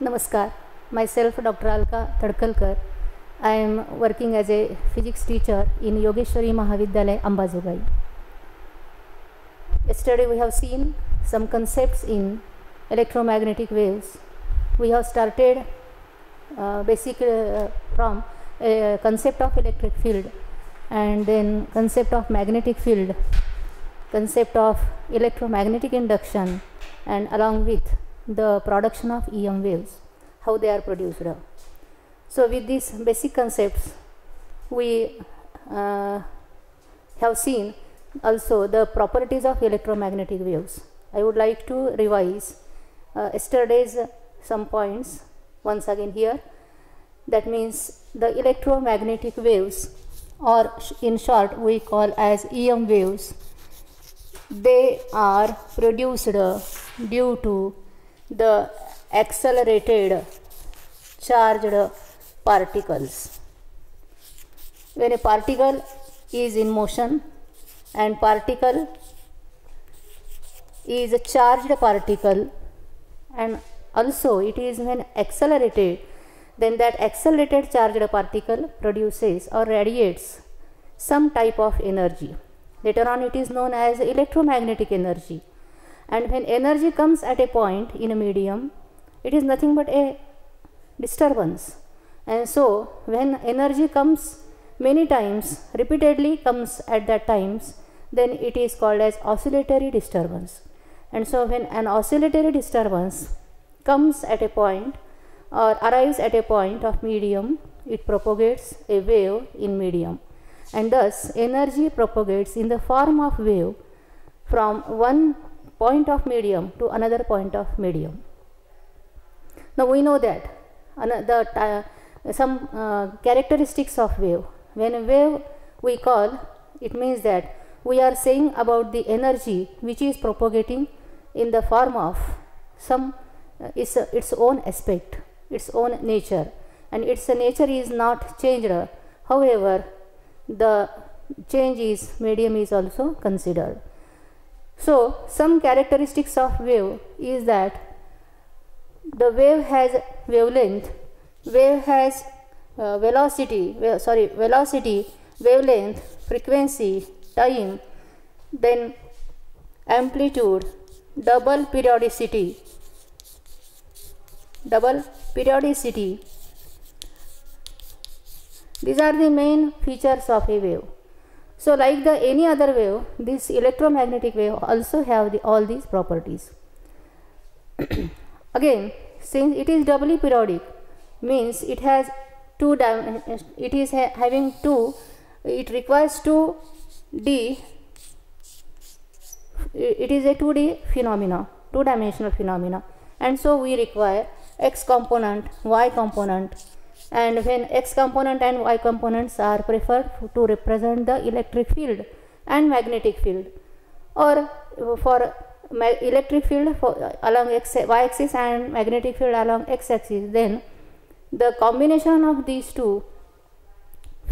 Namaskar, myself Dr. Alka Tadkalkar. I am working as a physics teacher in Yogeshwari Mahavidyalaya, Ambazogai. Yesterday we have seen some concepts in electromagnetic waves. We have started from a concept of electric field, and then concept of magnetic field, concept of electromagnetic induction, and along with the production of EM waves, how they are produced. So with these basic concepts we have seen also the properties of electromagnetic waves. I would like to revise yesterday's some points once again here. That means the electromagnetic waves, or in short we call as EM waves, they are produced due to the accelerated charged particles. When a particle is in motion and particle is a charged particle, and also it is when accelerated, then that accelerated charged particle produces or radiates some type of energy. Later on it is known as electromagnetic energy. And when energy comes at a point in a medium, it is nothing but a disturbance. And so when energy comes many times, repeatedly comes at that times, then it is called as oscillatory disturbance. And so when an oscillatory disturbance comes at a point or arrives at a point of medium, it propagates a wave in medium. And thus energy propagates in the form of wave from one point of medium to another point of medium. Now we know that some characteristics of wave. When a wave we call, it means that we are saying about the energy which is propagating in the form of some its own aspect, its own nature, and its nature is not changed. However, the change is medium is also considered. So some characteristics of wave is that the wave has wavelength, wave has velocity, wavelength, frequency, time, then amplitude, double periodicity. These are the main features of a wave. So like any other wave, this electromagnetic wave also have all these properties. Again, since it is doubly periodic, means it has two dimensions, it is having two, it requires 2D, it is a 2D phenomena, two-dimensional phenomena, and so we require x component, y component, and when x component and y components are preferred to represent the electric field and magnetic field, or for electric field along y axis and magnetic field along x axis, then the combination of these two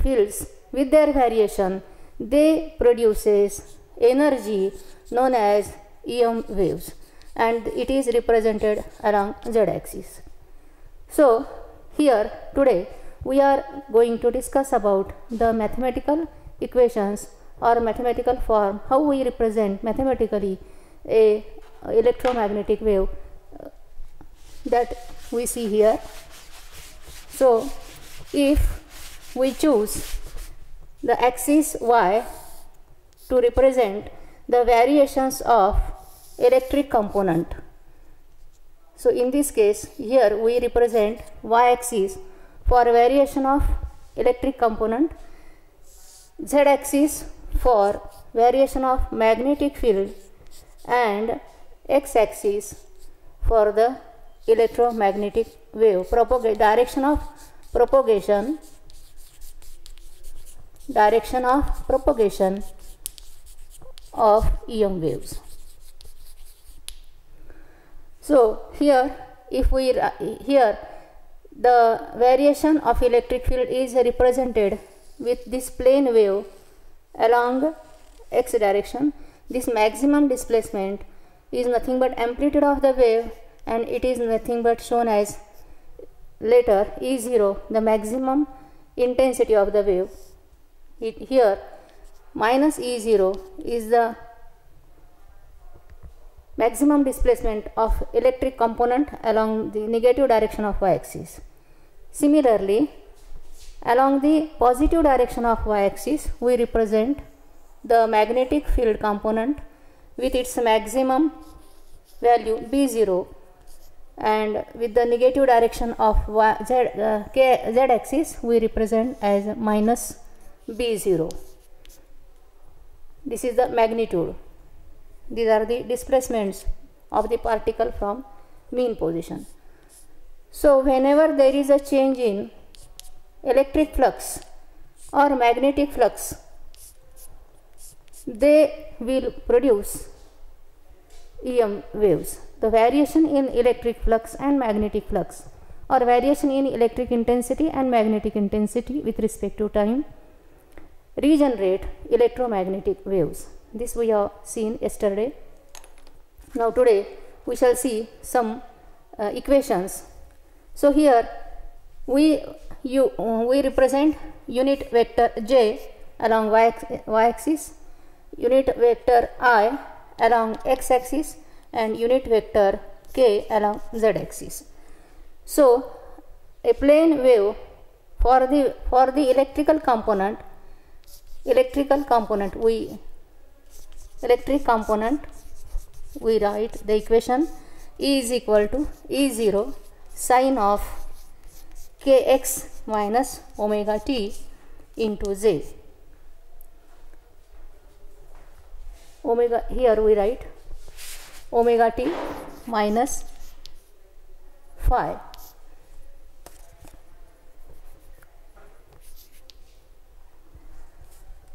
fields with their variation, they produces energy known as EM waves, and it is represented along z axis. So here today we are going to discuss about the mathematical equations or mathematical form, how we represent mathematically a electromagnetic wave that we see here. So if we choose the axis y to represent the variations of electric component, so in this case here we represent y axis for variation of electric component, z axis for variation of magnetic field, and x axis for the electromagnetic wave direction of propagation of EM waves. So here if we here the variation of electric field is represented with this plane wave along x direction. This maximum displacement is nothing but amplitude of the wave, and it is nothing but shown as later E0, the maximum intensity of the wave. Here minus E0 is the maximum displacement of electric component along the negative direction of y-axis. Similarly, along the positive direction of y-axis, we represent the magnetic field component with its maximum value B0, and with the negative direction of z-axis we represent as minus B0. This is the magnitude. These are the displacements of the particle from mean position. So whenever there is a change in electric flux or magnetic flux, they will produce EM waves. The variation in electric flux and magnetic flux, or variation in electric intensity and magnetic intensity with respect to time, regenerate electromagnetic waves. This we have seen yesterday. Now today we shall see some equations. So here we represent unit vector j along y-axis, unit vector I along x-axis, and unit vector k along z-axis. So a plane wave for the electric component we write the equation E is equal to E0 sine of kx minus omega t into j. Omega, here we write omega t minus phi.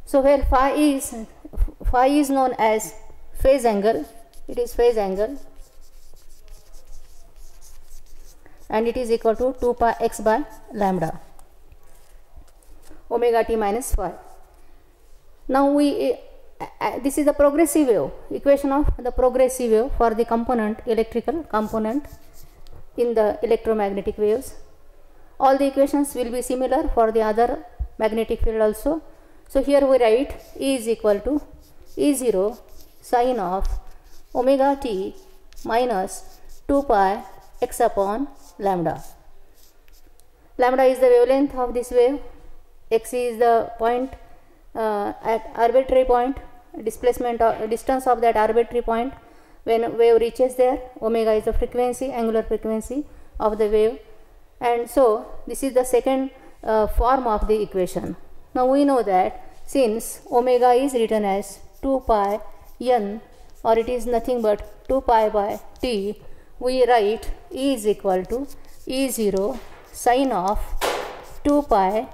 So where phi is known as phase angle, it is phase angle, and it is equal to 2 pi x by lambda, omega t minus phi. Now this is the progressive wave, equation of the progressive wave for the component, electrical component in the electromagnetic waves. All the equations will be similar for the other magnetic field also. So here we write E is equal to E0 sine of omega t minus 2 pi x upon lambda. Lambda is the wavelength of this wave, x is the point at arbitrary point, displacement or distance of that arbitrary point when wave reaches there. Omega is the frequency, angular frequency of the wave, and so this is the second form of the equation. Now we know that since omega is written as 2 pi n, or it is nothing but 2 pi by t, we write E is equal to E0 sine of 2 pi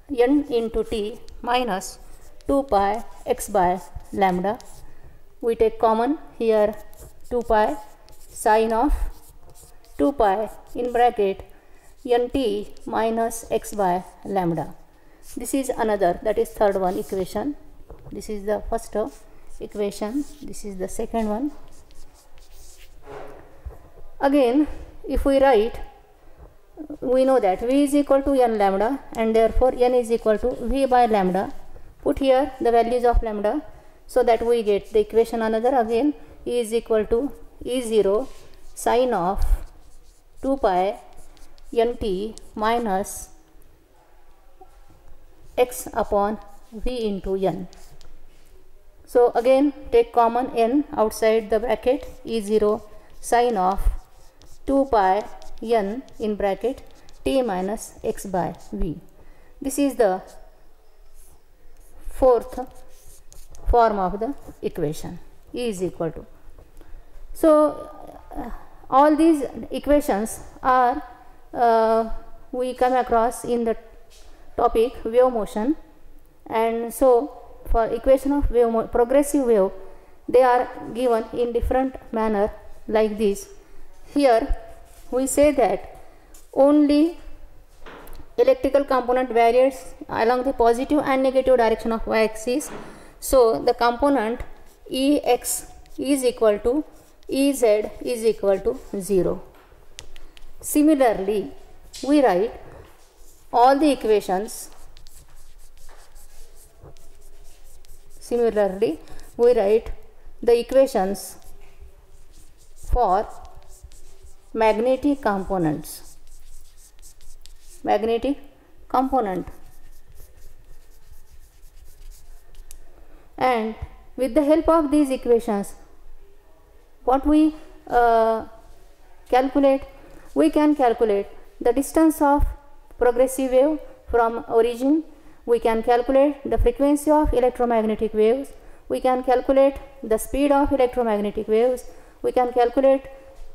n into t minus 2 pi x by lambda. We take common here 2 pi sine of 2 pi in bracket nt minus x by lambda. This is another, that is third one equation. This is the first equation, this is the second one. Again, if we write, we know that V is equal to n lambda, and therefore n is equal to V by lambda. Put here the values of lambda, so that we get the equation another. Again, E is equal to E0 sine of 2 pi nt minus x upon V into n. So again take common n outside the bracket, E0 sine of 2 pi n in bracket t minus x by V. This is the fourth form of the equation, E is equal to. So all these equations are we come across in the topic wave motion, and so for equation of wave progressive wave, they are given in different manner like this. Here we say that only electrical component varies along the positive and negative direction of y-axis. So the component Ex is equal to Ez is equal to 0. Similarly, we write all the equations. Similarly, we write the equations for magnetic components. Magnetic component. And with the help of these equations, what we calculate? We can calculate the distance of progressive wave from origin. We can calculate the frequency of electromagnetic waves. We can calculate the speed of electromagnetic waves. We can calculate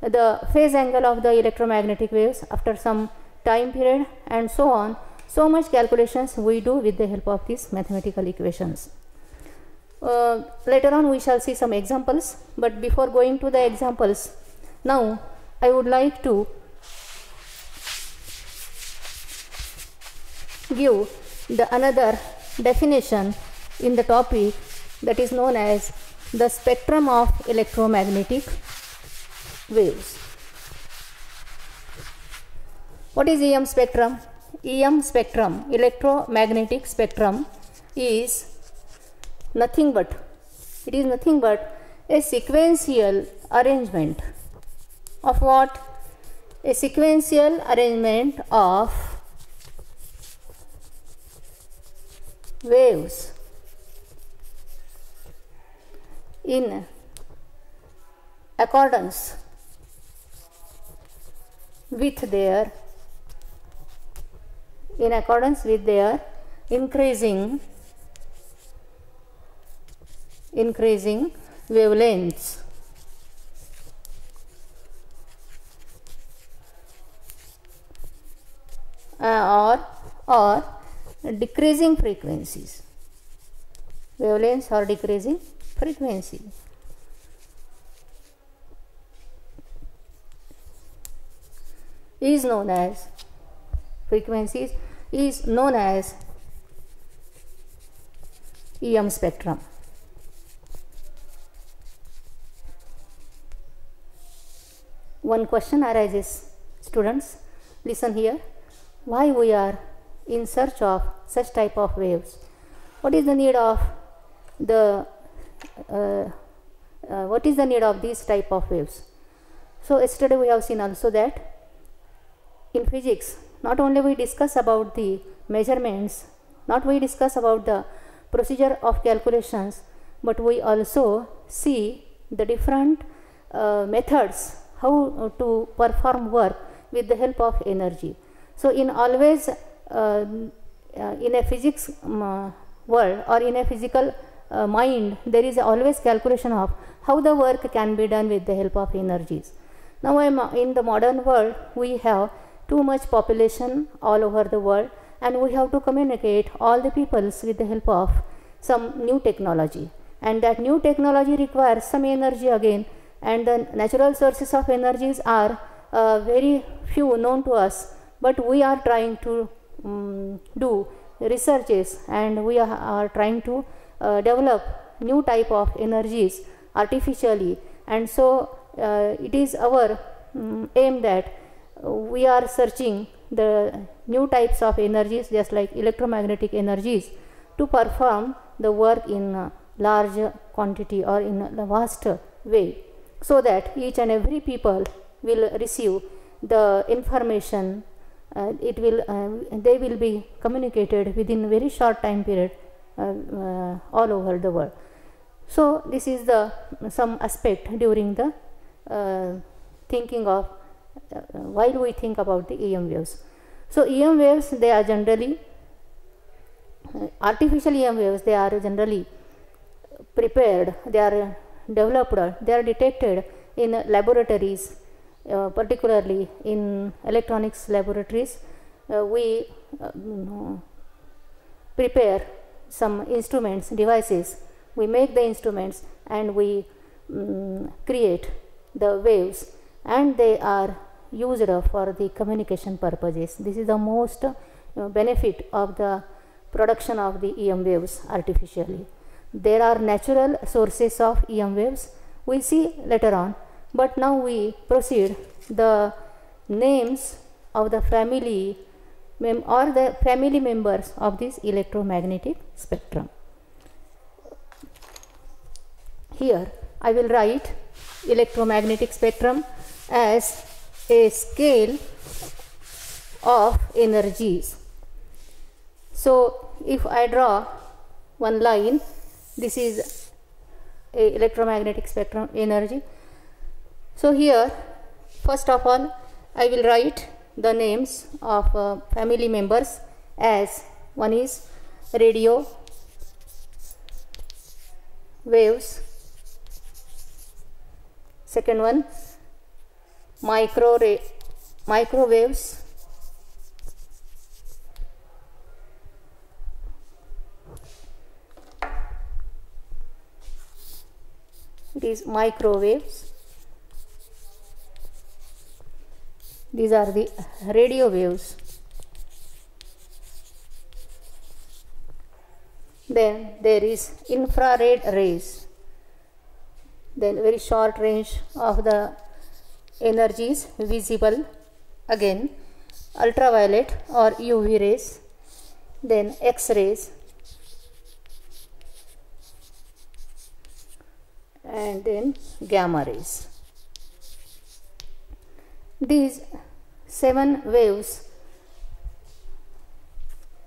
the phase angle of the electromagnetic waves after some time period, and so on. So much calculations we do with the help of these mathematical equations. Later on we shall see some examples, but before going to the examples, now I would like to give the another definition in the topic that is known as the spectrum of electromagnetic waves. What is EM spectrum? EM spectrum, electromagnetic spectrum, is nothing but a sequential arrangement of what? A sequential arrangement of waves in accordance with their increasing wavelengths. Or decreasing frequencies. Wavelengths or decreasing frequency. Is known as frequencies is known as EM spectrum. One question arises, students, listen here. Why we are in search of such type of waves? What is the need of these type of waves? So yesterday we have seen also that in physics, not only we discuss about the measurements, not we discuss about the procedure of calculations, but we also see the different methods how to perform work with the help of energy. So in always in a physics world or in a physical mind, there is always calculation of how the work can be done with the help of energies. Now in the modern world, we have too much population all over the world, and we have to communicate all the peoples with the help of some new technology, and that new technology requires some energy again, and the natural sources of energies are very few known to us, but we are trying to do researches, and we are trying to develop new type of energies artificially, and so it is our aim that we are searching the new types of energies, just like electromagnetic energies, to perform the work in large quantity or in a vast way, so that each and every people will receive the information. They will be communicated within very short time period all over the world. So this is the some aspect during the thinking of while we think about the EM waves. So EM waves, they are generally artificial EM waves. They are generally prepared, they are developed, they are detected in laboratories, particularly in electronics laboratories. We prepare some instruments, devices, we make the instruments, and we create the waves, and they are used for the communication purposes. This is the most benefit of the production of the EM waves artificially. There are natural sources of EM waves, we see later on, But now we proceed the names of the family or the family members of this electromagnetic spectrum. Here I will write electromagnetic spectrum as a scale of energies. So if I draw one line, this is a electromagnetic spectrum energy. So here first of all I will write the names of family members as one is radio waves, second one microwaves, these microwaves, these are the radio waves. Then there is infrared rays, then very short range of the energies visible, again ultraviolet or UV rays, then X-rays, and then gamma rays. These 7 waves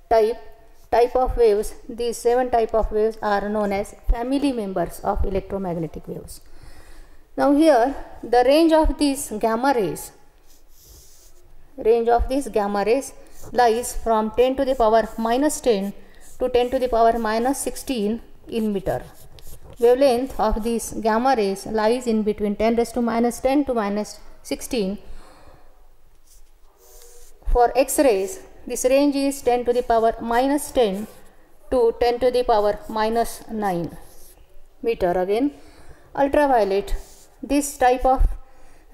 type of waves, these 7 type of waves are known as family members of electromagnetic waves. Now here the range of these gamma rays lies from 10 to the power minus 10 to 10 to the power minus 16 in meter. Wavelength of these gamma rays lies in between 10 raised to minus 10 to minus 16. For X-rays, this range is 10 to the power minus 10 to 10 to the power minus 9 meter. Again, ultraviolet, this type of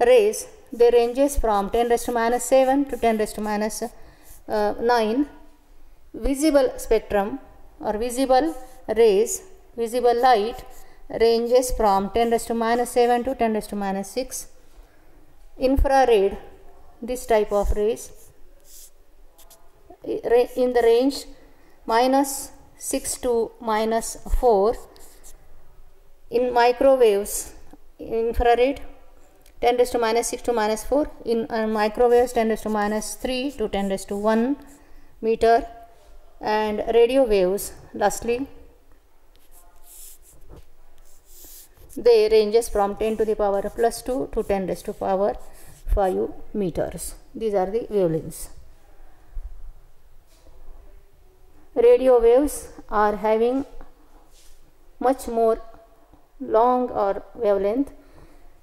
rays, they ranges from 10 raised to minus 7 to 10 raised to minus 9. Visible spectrum or visible rays, visible light ranges from 10 raised to minus 7 to 10 raised to minus 6. Infrared, this type of rays, in the range minus 6 to minus 4. In microwaves, infrared 10 raised to minus 6 to minus 4. In microwaves 10 raised to minus 3 to 10 raised to 1 meter. And radio waves, lastly, they ranges from 10 to the power plus 2 to 10 raised to power 5 meters. These are the wavelengths. Radio waves are having much more long or wavelength.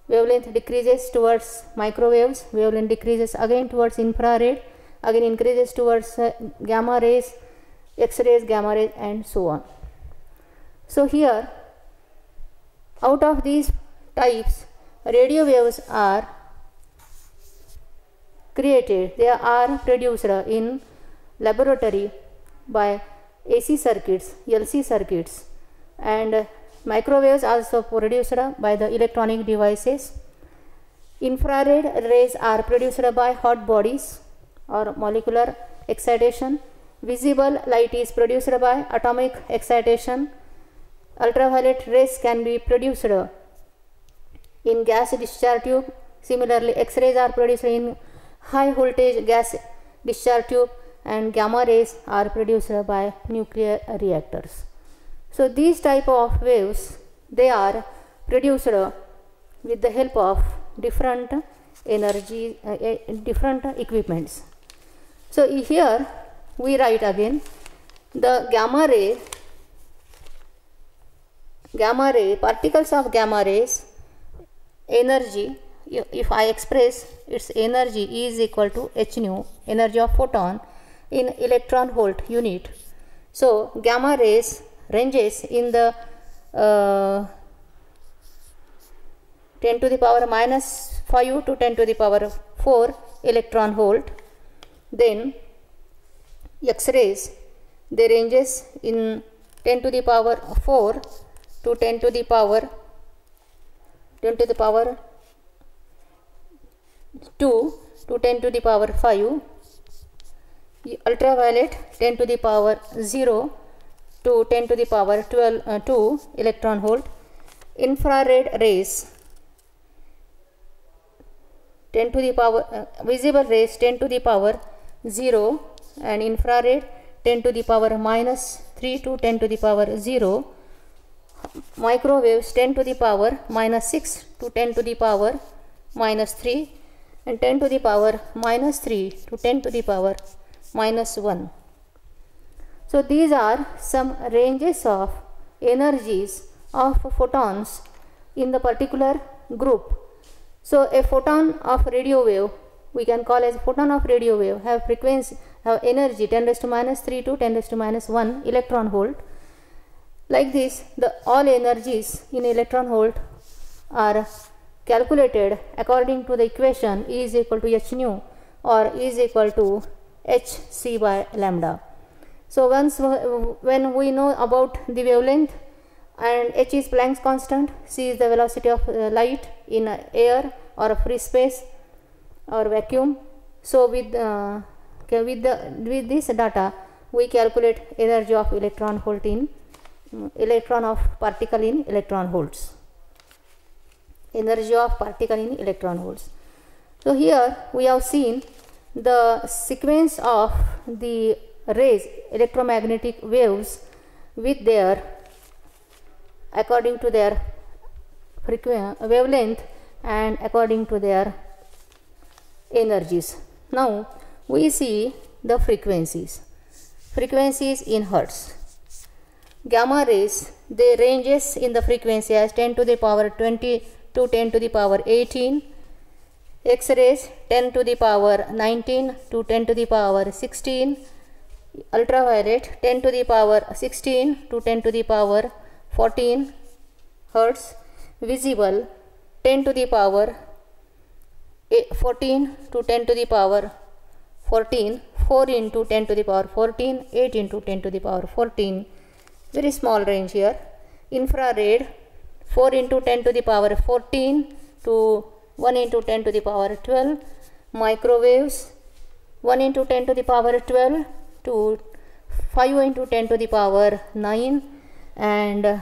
Wavelength decreases towards microwaves, wavelength decreases again towards infrared, again increases towards gamma rays, X-rays, gamma rays, and so on. So here, out of these types, radio waves are created, they are produced in laboratory by AC circuits, LC circuits, and microwaves also produced by the electronic devices. Infrared rays are produced by hot bodies or molecular excitation. Visible light is produced by atomic excitation. Ultraviolet rays can be produced in gas discharge tube. Similarly, X-rays are produced in high voltage gas discharge tube, and gamma rays are produced by nuclear reactors. So these type of waves, they are produced with the help of different energy, different equipments. So here we write again the gamma ray, particles of gamma rays energy. If I express its energy is equal to h nu, energy of photon, in electron volt unit. So gamma rays ranges in the 10 to the power minus 5 to 10 to the power 4 electron volt. Then X-rays, they ranges in 10 to the power 4 to 10 to the power 2 to 10 to the power 5, ultraviolet 10 to the power 0 to 10 to the power 2 electron volt, infrared rays 10 to the power visible rays 10 to the power 0 and infrared 10 to the power minus 3 to 10 to the power 0, microwaves 10 to the power minus 6 to 10 to the power minus 3 and 10 to the power minus 3 to 10 to the power minus 1. So these are some ranges of energies of photons in the particular group. So a photon of radio wave, we can call as a photon of radio wave, have frequency, have energy 10 raised to minus 3 to 10 raised to minus 1 electron volt. Like this, all energies in electron volt are calculated according to the equation E is equal to h nu or E is equal to h c by lambda. So when we know about the wavelength and h is Planck's constant, c is the velocity of light in air or a free space or vacuum. So with this data we calculate energy of electron volt in electron of particle in electron volts. Energy of particle in electron volts. So here we have seen the sequence of the rays, electromagnetic waves with their according to their wavelength and according to their energies. Now we see the frequencies in hertz. Gamma rays, they ranges in the frequency as 10 to the power 20 to 10 to the power 18, X-rays 10 to the power 19 to 10 to the power 16, ultraviolet 10 to the power 16 to 10 to the power 14 hertz, visible 10 to the power 14 to 10 to the power 14, 4 into 10 to the power 14, 8 into 10 to the power 14, very small range here. Infrared 4 into 10 to the power 14 to 1 into 10 to the power 12, microwaves 1 into 10 to the power 12 to 5 into 10 to the power 9, and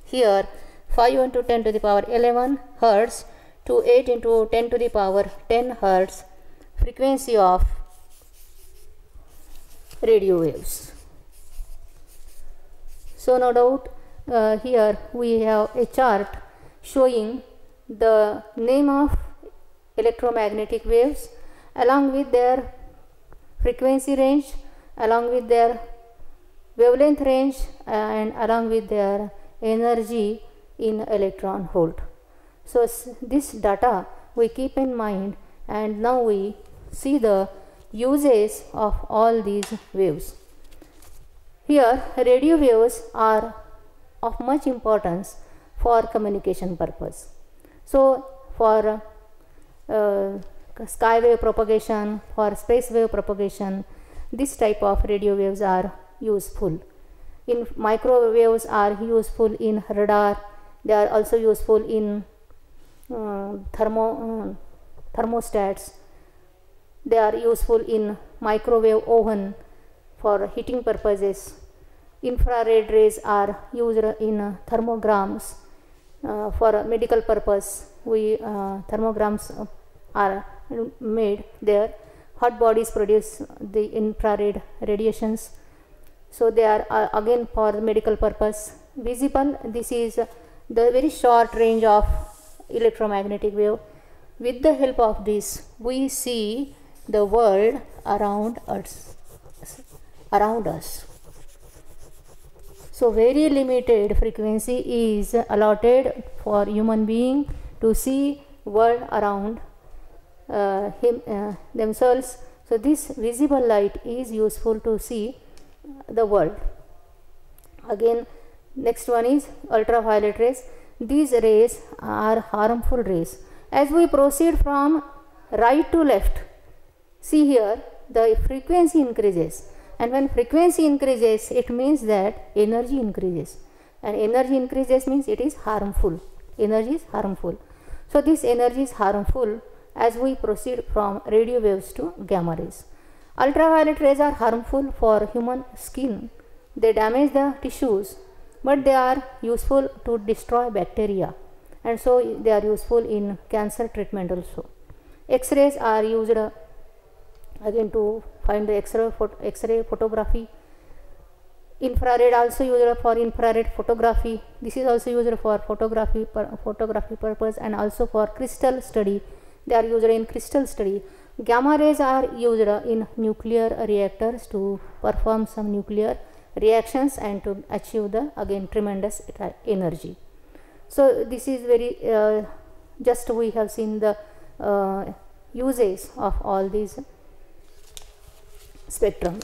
here 5 into 10 to the power 11 hertz to 8 into 10 to the power 10 hertz frequency of radio waves. So no doubt here we have a chart showing the name of electromagnetic waves along with their frequency range, along with their wavelength range, and along with their energy in electron volt. So this data we keep in mind, and now we see the uses of all these waves. Here radio waves are of much importance for communication purpose. So for skywave propagation, for space wave propagation, this type of radio waves are useful. In microwaves are useful in radar. They are also useful in thermostats. They are useful in microwave oven for heating purposes. Infrared rays are used in thermograms for medical purpose. Thermograms are made there. Hot bodies produce the infrared radiations, so they are again for medical purpose. Visible, this is the very short range of electromagnetic wave. With the help of this we see the world around us. So very limited frequency is allotted for human being to see world around themselves. So this visible light is useful to see the world. Again, next one is ultraviolet rays. These rays are harmful rays. As we proceed from right to left, see here the frequency increases, and when frequency increases it means that energy increases, and energy increases means it is harmful. Energy is harmful. So this energy is harmful as we proceed from radio waves to gamma rays. Ultraviolet rays are harmful for human skin. They damage the tissues, but they are useful to destroy bacteria, and so they are useful in cancer treatment also. X-rays are used again to find the X-ray photography. Infrared also used for infrared photography. This is also used for photography purpose, and also for crystal study. They are used in crystal study. Gamma rays are used in nuclear reactors to perform some nuclear reactions and to achieve the again tremendous energy. So this is very just we have seen the uses of all these spectrum.